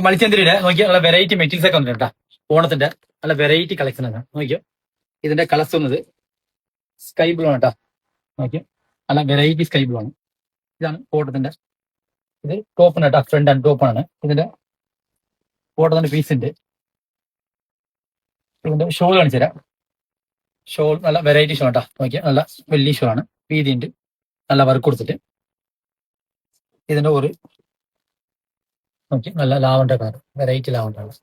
മത്സ്യന്തിരിയുടെ നോക്കിയോ നല്ല variety materials ഒക്കെ വന്നിട്ടുണ്ട് ഓണത്തിന്റെ നല്ല വെറൈറ്റി കളക്ഷൻ ആണ് നോക്കിയോ. ഇതിന്റെ കളർസ് വന്നത് സ്കൈ ബ്ലൂ ആണ് കേട്ടോ. നോക്കിയോ നല്ല വെറൈറ്റി സ്കൈ ബ്ലൂ ആണ്. ഇതാണ് ഓട്ടത്തിന്റെ ഇത് ടോപ്പാണ് കേട്ടോ, ഫ്രണ്ട് ആൻഡ് ടോപ്പാണ്. ഇതിന്റെ ഓട്ടത്തിന്റെ പീസ് ഉണ്ട്. ഇതിന്റെ ഷോൾ കാണിച്ചു തരാം. ഷോൾ നല്ല വെറൈറ്റി ഷോ കേട്ടോ. നോക്കിയാൽ നല്ല വലിയ ഷോ ആണ്, വീതി ഉണ്ട്, നല്ല വർക്ക് കൊടുത്തിട്ട്. ഇതിന്റെ ഒരു നോക്കി നല്ല lavender colour, variety lavender colour.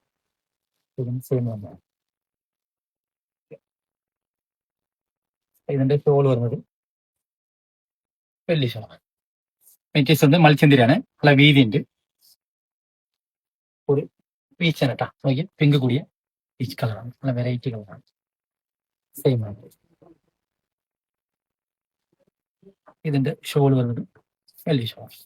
ഇതിന്റെ ഷോൾ വരുന്നത് വലിയ ഷോ ആണ്. മെറ്റീരിയൽസ് ഉണ്ട് മത്സ്യന്തിരാണ്, നല്ല വീതി ഉണ്ട്. ഒരു പീച്ചാണ് കേട്ടോ. നോക്കി പിങ്ക് കൂടിയ പീച്ച് കളറാണ്, നല്ല വെറൈറ്റി കളറാണ്. സെയിം ആണ്. ഇതിന്റെ ഷോൾ വരുന്നത് വലിയ ഷോ ആണ്.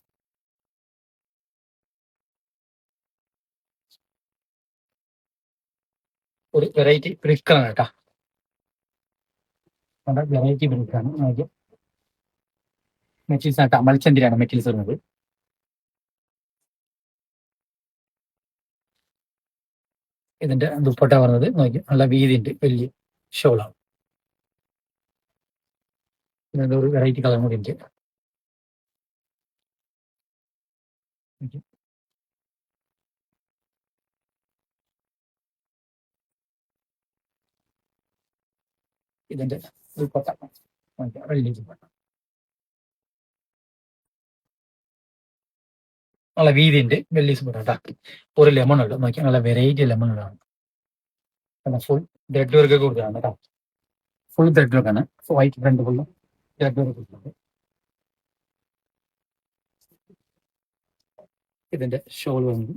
ഒരു വെറൈറ്റി ബ്രിക്കാണ് കേട്ടോ. വെറൈറ്റി ബ്രിക്കാണ്. നോക്കി മെറ്റീരിയൽസ് കേട്ടോ, മത്സ്യന്തിരാണ് മെറ്റീരിയൽസ് വരുന്നത്. ഇതിന്റെ ദുപ്പട്ട പറഞ്ഞത് നോക്കി നല്ല വീതി ഉണ്ട്, വലിയ ഷോളാണ്. ഇതിന്റെ ഒരു വെറൈറ്റി കളർ കൂടി ഉണ്ട്. ഇതിന്റെ ദുപ്പട്ട വലിയ ദുപ്പട്ട നല്ല വീതി ഉണ്ട്, വലിയ ദുപ്പട്ട കേട്ടോ. ഒരു ലെമൺ ഉണ്ട് നോക്കിയാൽ നല്ല വെറൈറ്റി ലെമൺ ആണ്. ഫുൾ ത്രെഡ് വർക്ക് കൊടുത്തതാണ് കേട്ടോ. ഫുൾ ത്രെഡ് വർക്ക് ആണ്. White front full thread work കൊടുക്കുന്നത്. ഇതിന്റെ ഷോൾ വന്നത്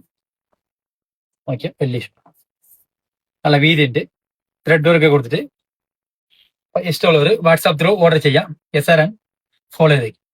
നോക്കിയാൽ വലിയ ഷോ, നല്ല വീതി ഉണ്ട്, ത്രെഡ് വർക്ക് കൊടുത്തിട്ട്. ഇഷ്ടമുള്ളവർ വാട്സാപ്പ് ത്രൂ ഓർഡർ ചെയ്യാം. SRN ഫോളോ ചെയ്തേക്കും.